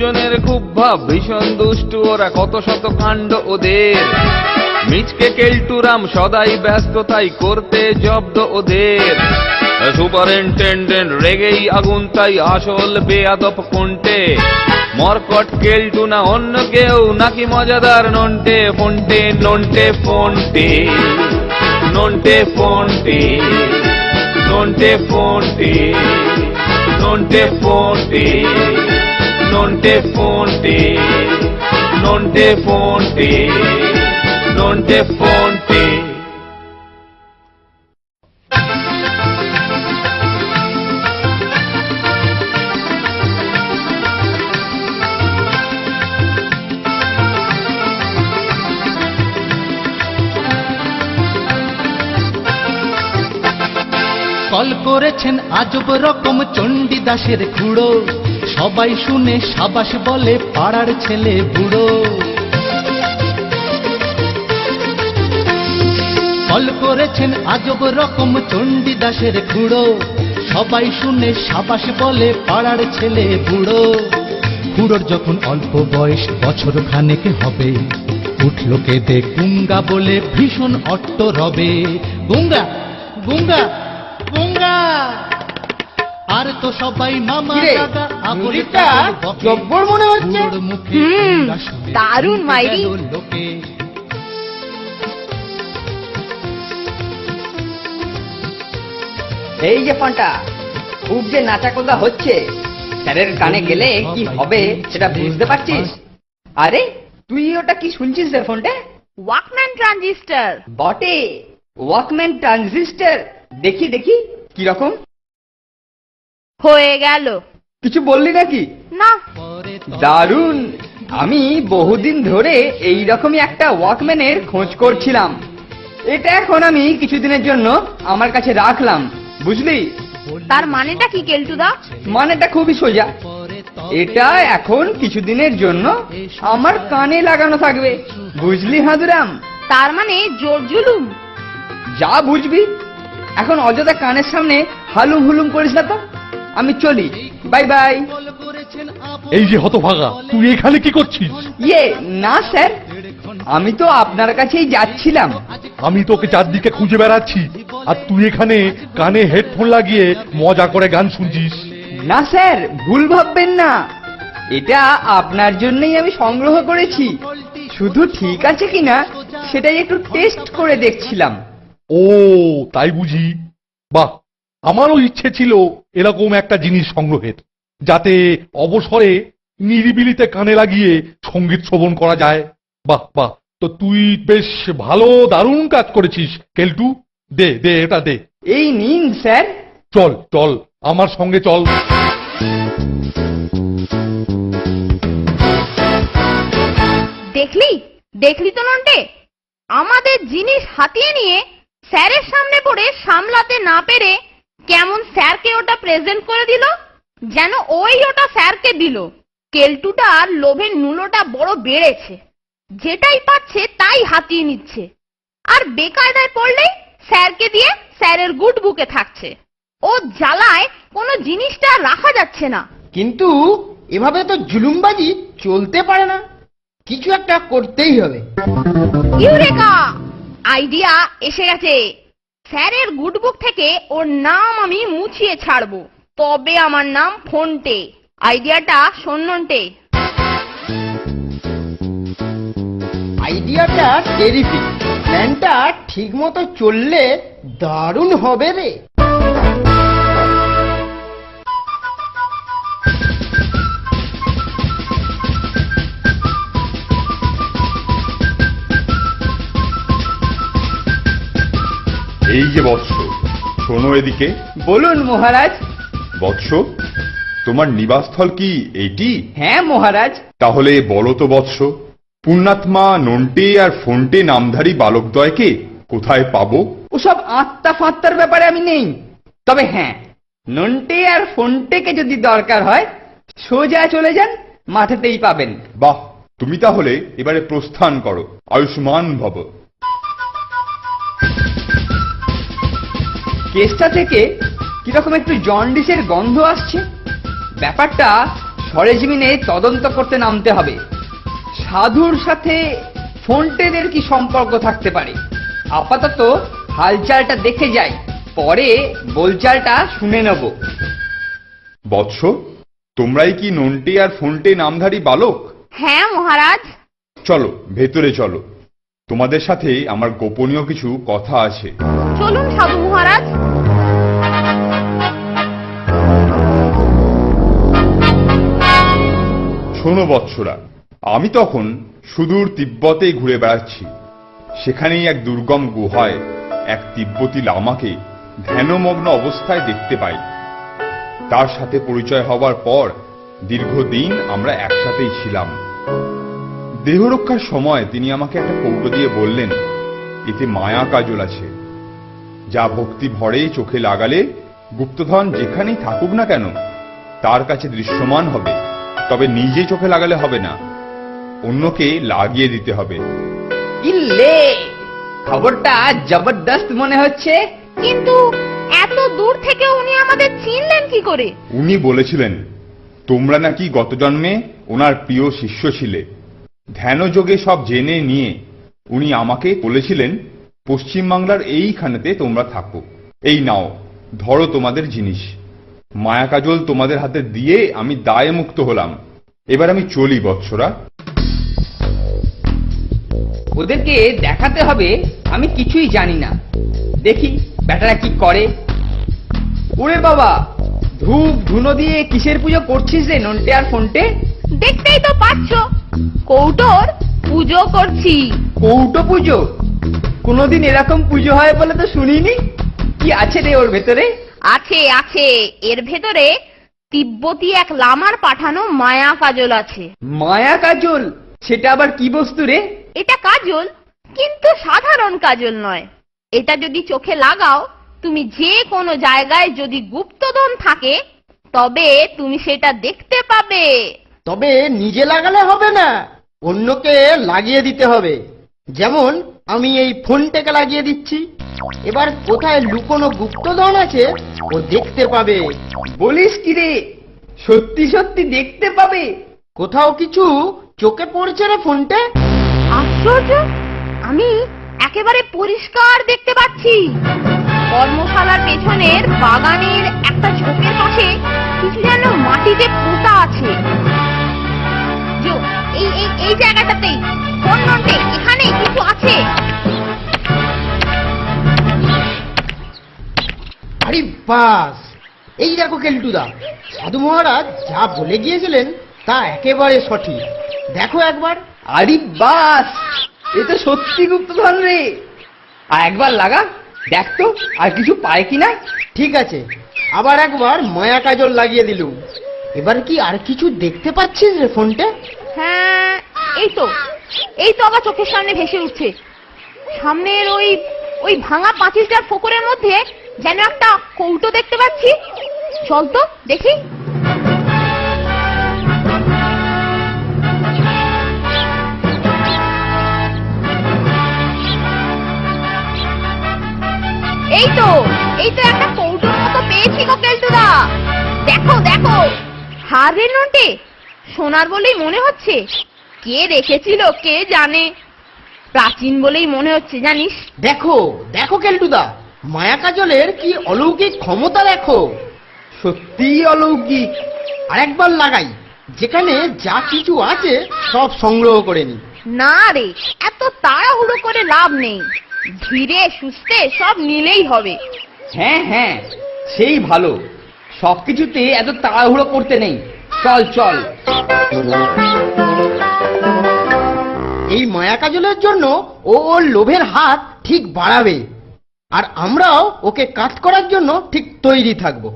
দুজনের খুব ভাব, ভীষণ দুষ্টু ওরা, কত শত কাণ্ড ওদের। মিচকে কেলটুরাম সদাই ব্যস্ত, তাই করতে জব্দ ওদের। সুপারিনটেন্ডেন্ট রেগেই আগুন, তাই আসল বেয়াদব কোনটে। মরকট কেলটু না অন্য কেউ, নাকি মজাদার নন্টে ফন্টে, নন্টে ফন্টে, নন্টে ফন্টে, নন্টে ফন্টে, নন্টে ফন্টে, নন্টে ফন্টে, নন্টে ফন্টে, নন্টে ফন্টে। কল করেছেন আজব রকম চণ্ডীদাসের খুড়ো, সবাই শুনে সাবাস বলে পাড়ার ছেলে বুড়ো। কল করেছেন আজব রকম চণ্ডীদাসের খুড়ো, সবাই শুনে সাবাস বলে পাড়ার ছেলে বুড়ো। খুড়োর যখন অল্প বয়স, বছর খানেক হবে, উঠল কেঁদে গুঙ্গা বলে ভীষণ অট্ট রবে। গুঙ্গা গুঙ্গা গুঙ্গা, আর তো সবাই মামা দাদা মুজিকটা জব্বর মনে হচ্ছে। দারুণ মাইরি। লোকে এই যে ফান্টা, খুব যে নাচাকোদা হচ্ছে, স্যারের কানে গেলে কি হবে সেটা বুঝতে পারছিস? আরে তুই ওটা কি শুনছিস রে ফোনটা? Walkman transistor. বটে, ওয়াকম্যান ট্রানজিস্টার। দেখি দেখি কিরকম হয়ে গেল। কিছু বললি নাকি? না। দারুণ। আমি বহুদিন ধরে এই রকমই একটা ওয়াকম্যানের খোঁজ করছিলাম। এটা এখন আমি কিছুদিনের জন্য আমার কাছে রাখলাম, বুঝলি? তার মানেটা কি কেলটুদা? মানেটা খুবই সোজা। এটা এখন কিছুদিনের জন্য আমার কানে লাগানো থাকবে, বুঝলি হাঁদুরাম? তার মানে জোর জুলুম। যা বুঝবি। এখন অযথা কানের সামনে হালুম হুলুম করিস না তো। আমি চলি, বাই বাই। এই যে হতভাগা, তুই এখানে কি করছিস? ইয়ে না স্যার, আমি তো আপনার কাছেই যাচ্ছিলাম। আমি তোকে চারদিকে খুঁজে বেড়াচ্ছি, আর তুই এখানে কানে হেডফোন লাগিয়ে মজা করে গান শুনছিস। না স্যার, ভুল ভাববেন না, এটা আপনার জন্যই আমি সংগ্রহ করেছি। শুধু ঠিক আছে কিনা সেটাই একটু টেস্ট করে দেখছিলাম। ও তাই বুঝি? বাহ, আমারও ইচ্ছে ছিল এরকম একটা জিনিস সংগ্রহের, যাতে অবসরে নিরিবিলিতে কানে লাগিয়ে সঙ্গীত শ্রবণ করা যায়। বাহ বাহ, তো তুই বেশ ভালো, দারুণ কাজ করেছিস কেলটু। দে দে, এটা দে। এই নিন স্যার। চল চল, আমার সঙ্গে চল। দেখলি দেখলি তো নন্টে, আমাদের জিনিস হাতিয়ে নিয়ে স্যারের সামনে পড়ে সামলাতে না পেরে কেমন স্যারকে ওটা প্রেজেন্ট করে দিল, যেন ওই ওটা স্যারকে দিল। কেলটুটার লোভের নুলোটা বড় বেড়েছে, যেটাই পাচ্ছে তাই হাতিয়ে নিচ্ছে, আর বেকায়দায় পড়লেই স্যারকে দিয়ে স্যারের গুড বুকে থাকছে। ও জ্বালায় কোনো জিনিসটা রাখা যাচ্ছে না। কিন্তু এভাবে তো জুলুমবাজি চলতে পারে না, কিছু একটা করতেই হবে। ইউরেকা! আইডিয়া এসে গেছে। স্যারের গুডবুক থেকে ওর নাম আমি মুছিয়ে ছাড়বো, তবে আমার নাম ফন্টে। আইডিয়াটা শোন নন্টে। আইডিয়াটা টেরিফিক, প্ল্যানটা ঠিক মতো চললে দারুণ হবে রে। এই যে বৎস, শোনো এদিকে। বলুন মহারাজ। বৎস, তোমার নিবাসস্থল কি এইটি? হ্যাঁ মহারাজ। তাহলে বলো তো বৎস, পুণ্যাত্মা নন্টে আর ফন্টে নামধারী বালকদ্বয়কে কোথায় পাবো? ওসব আত্মা ফাত্তার ব্যাপারে আমি নেই। তবে হ্যাঁ, নন্টে আর ফন্টেকে যদি দরকার হয় সোজা চলে যান, মাঠেতেই পাবেন। বাহ, তুমি তাহলে এবারে প্রস্থান করো। আয়ুষ্মান ভব। কেসটা থেকে কিরকম একটু জন্ডিসের গন্ধ আসছে। ব্যাপারটা সরেজমিনে তদন্ত করতে নামতে হবে। সাধুর সাথে ফোনটেদের কি সম্পর্ক থাকতে পারে? আপাতত হালচালটা দেখে যাই, পরে বোলচালটা শুনে নেব। বৎস, তোমরাই কি নন্টে আর ফোনটে নামধারী বালক? হ্যাঁ মহারাজ। চলো ভেতরে চলো, তোমাদের সাথে আমার গোপনীয় কিছু কথা আছে। চলুন সাধু মহারাজ। শোনো বৎসরা, আমি তখন সুদূর তিব্বতে ঘুরে বেড়াচ্ছি। সেখানেই এক দুর্গম গুহায় এক তিব্বতী লামাকে ধ্যানমগ্ন অবস্থায় দেখতে পাই। তার সাথে পরিচয় হবার পর দীর্ঘদিন আমরা একসাথেই ছিলাম। দেহরক্ষার সময় তিনি আমাকে একটা কৌটো দিয়ে বললেন, এতে মায়া কাজল আছে, যা ভক্তি ভরে চোখে লাগালে গুপ্তধন যেখানেই থাকুক না কেন তার কাছে দৃশ্যমান হবে। তবে নিজে চোখে লাগালে হবে না, অন্যকে লাগিয়ে দিতে হবে। ইল্লে, খবরটা জবরদস্ত মনে হচ্ছে। কিন্তু এত দূর থেকে উনি আমাদের চিনলেন কি করে? উনি বলেছিলেন, তোমরা নাকি গত জন্মে ওনার প্রিয় শিষ্য ছিলে। ধ্যানযোগে সব জেনে নিয়ে উনি আমাকে বলেছিলেন, পশ্চিমবাংলার এইখানেতে তোমরা থাকো। এই নাও, ধরো তোমাদের জিনিস। মায়া কাজল তোমাদের হাতে দিয়ে আমি দায়ে মুক্ত হলাম। এবার আমি চলি বৎসরা। ওদেরকে দেখাতে হবে আমি কিছুই জানি না। দেখি ব্যাটারা কি করে। ওরে বাবা, ধূপ ধুনো দিয়ে কিসের পুজো করছিস রে নন্টে আর ফোনটে? দেখতেই তো পাচ্ছ, কৌটোর পুজো করছি। কৌটো পুজো? কোনোদিন এরকম পুজো হয় বলে তো শুনিনি। কি আছে রে ওর ভেতরে? আছে আছে, এর ভেতরে তিব্বতী এক লামার পাঠানো মায়া কাজল আছে। মায়া কাজল? সেটা আবার কি বস্তু রে? এটা কাজল, কিন্তু সাধারণ কাজল নয়। এটা যদি চোখে লাগাও, তুমি যে কোনো জায়গায় যদি গুপ্তধন থাকে তবে তুমি সেটা দেখতে পাবে। তবে নিজে লাগালে হবে না, অন্যকে লাগিয়ে দিতে হবে। যেমন আমি এই ফোনটাকে লাগিয়ে দিচ্ছি। এবার কোথায় লুকোনো গুপ্তধন আছে ও দেখতে পাবে। বলিস কি রে, সত্যি সত্যি দেখতে পাবে? কোথাও কিছু চোখে পড়ছে রে ফোনটা? আশ্চর্য, আমি একেবারে পরিষ্কার দেখতে পাচ্ছি। কর্মশালার পেছনের বাগানের একটা ঝোপের পাশে কিছু যেন মাটিতে পোঁতা আছে। এই জায়গাটাতেই, কোন নন্টে, এখানে কিছু আছে। আরে বাস, এই দেখো কেলটুদা, সাধু মহারাজ যা বলে গিয়েছিলেন তা একেবারে সঠিক। দেখো একবার। আরে বাস, এ তো সত্যি গুপ্তধন রে। আর একবার লাগা, দেখ তো আর কিছু পায় কিনা। ঠিক আছে, আবার একবার মায়া কাজল লাগিয়ে দিলুম। এবার কি আর কিছু দেখতে পাচ্ছিস রে ফোনটা? হ্যাঁ, এই তো আবার চোখের সামনে ভেসে উঠছে। সামনের ওই ভাঙা পাঁচিলটার ফোকরের মধ্যে যেন একটা কৌটো দেখতে পাচ্ছি। চল তো দেখি। এই তো একটা কৌটোর মতো পেয়েছি গো কেলটুদা। দেখো দেখো। হার রে নন্টে, সোনার বলেই মনে হচ্ছে। কে রেখেছিল কে জানে, প্রাচীন বলেই মনে হচ্ছে জানিস। দেখো দেখো কেলটুদা, মায়া কাজলের কি অলৌকিক ক্ষমতা দেখো। সত্যিই অলৌকিক। আরেকবার লাগাই, যেখানে যা কিছু আছে সব সংগ্রহ করে নি। না রে, এত তাড়াহুড়ো করে লাভ নেই। ধীরে সুস্থে সব নিলেই হবে। হ্যাঁ হ্যাঁ, সেই ভালো। সবকিছুতে এত তাড়াহুড়ো করতে নেই। চল চল। এই মায়া কাজলের জন্য ও ওর লোভের হাত ঠিক বাড়াবে, আর আমরাও ওকে কাজ করার জন্য ঠিক তৈরি থাকবো।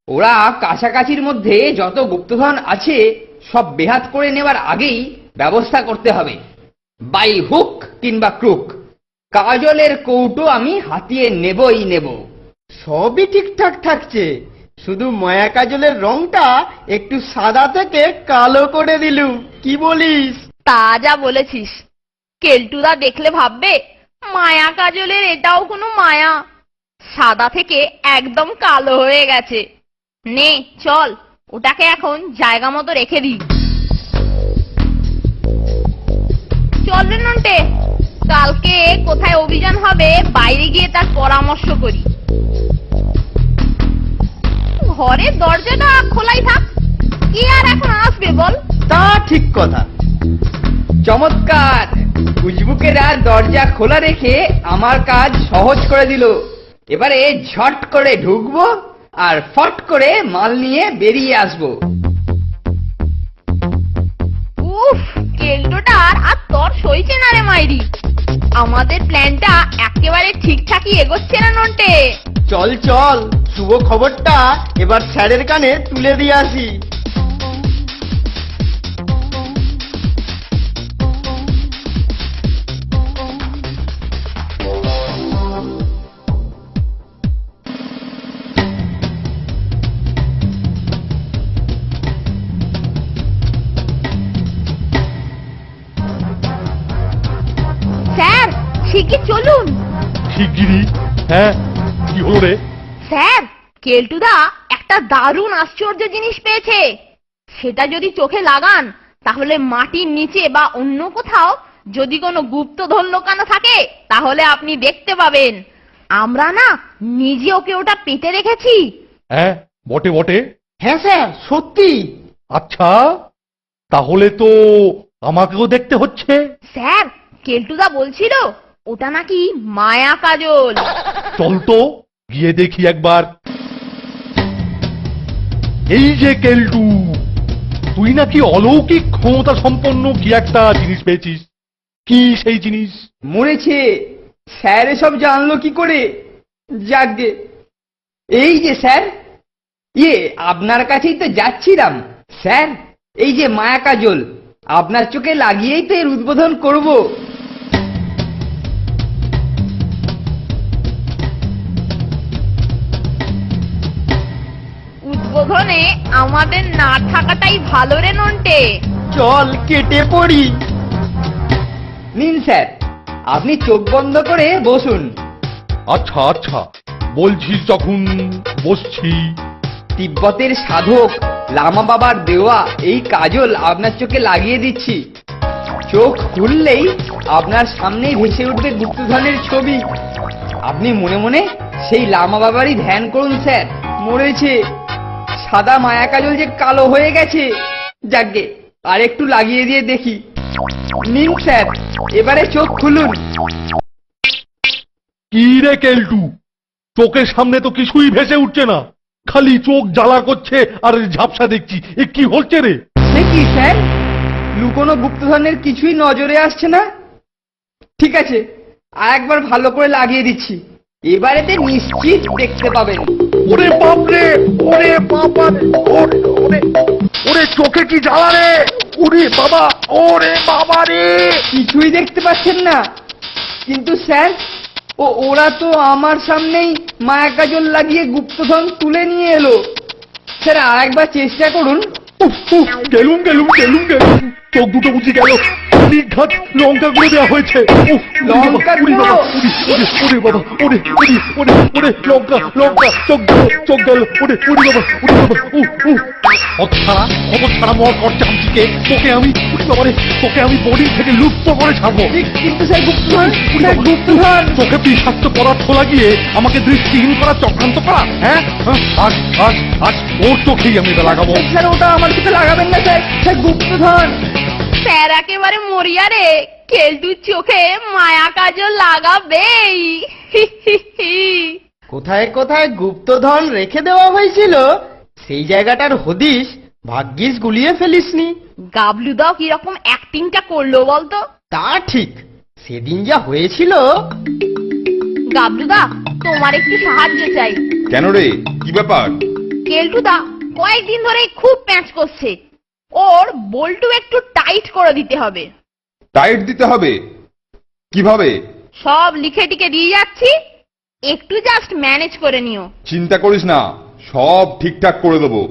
ওরা কাছাকাছির মধ্যে যত গুপ্তধন আছে সব বেহাত করে নেওয়ার আগেই ব্যবস্থা করতে হবে, বাই হুক কিংবা ক্রুক। কাজলের কৌটো আমি হাতিয়ে নেবই নেব। সবই ঠিকঠাক থাকছে, শুধু মায়া কাজলের রংটা একটু সাদা থেকে কালো করে দিলুম। কি বলিস? তা যা বলেছিস। কেলটুদা দেখলে ভাববে মায়া কাজলের এটাও কোনো মায়া, সাদা থেকে একদম কালো হয়ে গেছে। নে চল, ওটাকে এখন জায়গা মতো রেখে দিই। চল রে নন্টে, কালকে কোথায় অভিযান হবে বাইরে গিয়ে তার পরামর্শ করি। ঘরের দরজাটা খোলাই থাক, কি আর এখন আসবে বল? তা ঠিক কথা। চমৎকার! উজবুকেরা দরজা খোলা রেখে আমার কাজ সহজ করে দিল। এবারে ঝট করে ঢুকবো আর ফট করে মাল নিয়ে বেরিয়ে আসবো। উফ, কেল্টোটার আর তর সইছে না রে মাইরি। আমাদের প্ল্যানটা একেবারে ঠিকঠাকই এগোচ্ছে না নন্টে। চল চল, শুভ খবরটা এবার স্যারের কানে তুলে দিয়ে আসি। স্যার, শিগগির চলুন। শিগগিরই? হ্যাঁ, কি হলো রে? স্যার, কেলটুদা একটা দারুণ আশ্চর্য জিনিস পেয়েছে। সেটা যদি চোখে লাগান তাহলে মাটির নিচে বা অন্য কোথাও যদি কোনো গুপ্তধন লুকানো থাকে তাহলে আপনি দেখতে পাবেন। আমরা না নিজে ওকে ওটা পেতে রেখেছি। হ্যাঁ, বটে বটে। হ্যাঁ স্যার, সত্যি। আচ্ছা, তাহলে তো আমাকেও দেখতে হচ্ছে। স্যার, কেলটুদা বলছিল ওটা নাকি মায়া কাজল। চল তো গিয়ে দেখি একবার। এই যে কেলটু, তুই নাকি অলৌকিক ক্ষমতা সম্পন্ন কি একটা জিনিস পেয়েছিস। কি সেই জিনিস? মরেছে! স্যার এসব জানলো কি করে? যাকগে, এই যে স্যার, আপনার কাছেই তো যাচ্ছিলাম। স্যার, এই যে মায়া কাজল, আপনার চোখে লাগিয়েই তো এর উদ্বোধন করব। উদ্বোধনে আমাদের না থাকাটাই ভালো রে নন্টে। চল কেটে পড়ি। নিন স্যার, আপনি চোখ বন্ধ করে বসুন। আচ্ছা আচ্ছা, বলছিস যখন বসছি। তিব্বতের সাধক লামা বাবার দেওয়া এই কাজল আপনার চোখে লাগিয়ে দিচ্ছি। চোখ খুললেই আপনার সামনেই ভেসে উঠবে গুপ্তধনের ছবি। আপনি মনে মনে সেই লামা বাবারই ধ্যান করুন স্যার। মরেছে! সাদা মায়া কাজল যে কালো হয়ে গেছে। যাকগে, আর একটু লাগিয়ে দিয়ে দেখি। নিন স্যার, এবারে চোখ খুলুন। কি রে কেলটু, চোখের সামনে তো কিছুই ভেসে উঠছে না, খালি চোখ জ্বালা করছে আর ঝাপসা দেখছি। এ কি হচ্ছে রে? সে কি স্যার, লুকোনো গুপ্তধনের কিছুই নজরে আসছে না? ঠিক আছে, আর একবার ভালো করে লাগিয়ে দিচ্ছি। এবারেতে নিশ্চিত দেখতে পাবেন। ওরে বাপরে, ওরে বাবা রে, ওরে ওরে ওরে, চোখে কি জ্বালা রে! ওরে বাবা, ওরে বাবা রে! কিছুই দেখতে পাচ্ছেন না? কিন্তু স্যার, ওরা তো আমার সামনেই মায়া কাজল লাগিয়ে গুপ্তধন তুলে নিয়ে এলো। স্যার, আর একবার চেষ্টা করুন। উফ, উফ, গেলুম গেলুম গেলুম গেলুম, চোখ দুটো বুঝি গেল। নিঘাত লঙ্কা গুঁড়ো দেওয়া হয়েছে। উফ, লঙ্কা গুঁড়ো? ওরে বাবা, ওরে ওরে ওরে ওরে, লঙ্কা লঙ্কা, চোখ গেল চোখ গেল। ওরে ওরে বাবা, ওরে বাবা, উফ উফ। অতছাড়া অতছাড়া মর কর চামচিকে, তোকে আমি, ওরে বাবা রে, তোকে আমি বডি থেকে লুপ্ত করে ছাড়বো। কিন্তু স্যার, গুপ্তধন, স্যার, গুপ্তধন। তোকে বিষাক্ত পদার্থ লাগিয়ে আমাকে দৃষ্টিহীন করার চক্রান্ত করা। হ্যাঁ, আজ আজ আজ ওর চোখেই আমি এটা লাগাবো। স্যার, ওটা আমার চোখে লাগাবেন না স্যার। স্যার, গুপ্তধন। স্যার একেবারে মরিয়া রে, কেলটুর চোখে মায়া কাজল লাগাবেই। কোথায় কোথায় গুপ্তধন রেখে দেওয়া হয়েছিল সেই জায়গাটার হদিশ ভাগ্যিস গুলিয়ে ফেলিসনি। গাবলুদাও কিরকম অ্যাক্টিংটা করলো বলতো? তা ঠিক, সেদিন যা হয়েছিল। গাবলুদা, তোমার একটু সাহায্য চাই। কেন রে, কি ব্যাপার? কেলটুদা কয়েকদিন ধরেই খুব প্যাঁচ করছে। ওর বল্টু একটু টাইট করে দিতে হবে। টাইট দিতে হবে? কিভাবে? সব লিখে টিকে দিয়ে যাচ্ছি, একটু জাস্ট ম্যানেজ করে নিও। চিন্তা করিস না, সব ঠিকঠাক করে দেবো।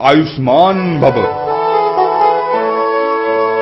আয়ুষ্মান ভব।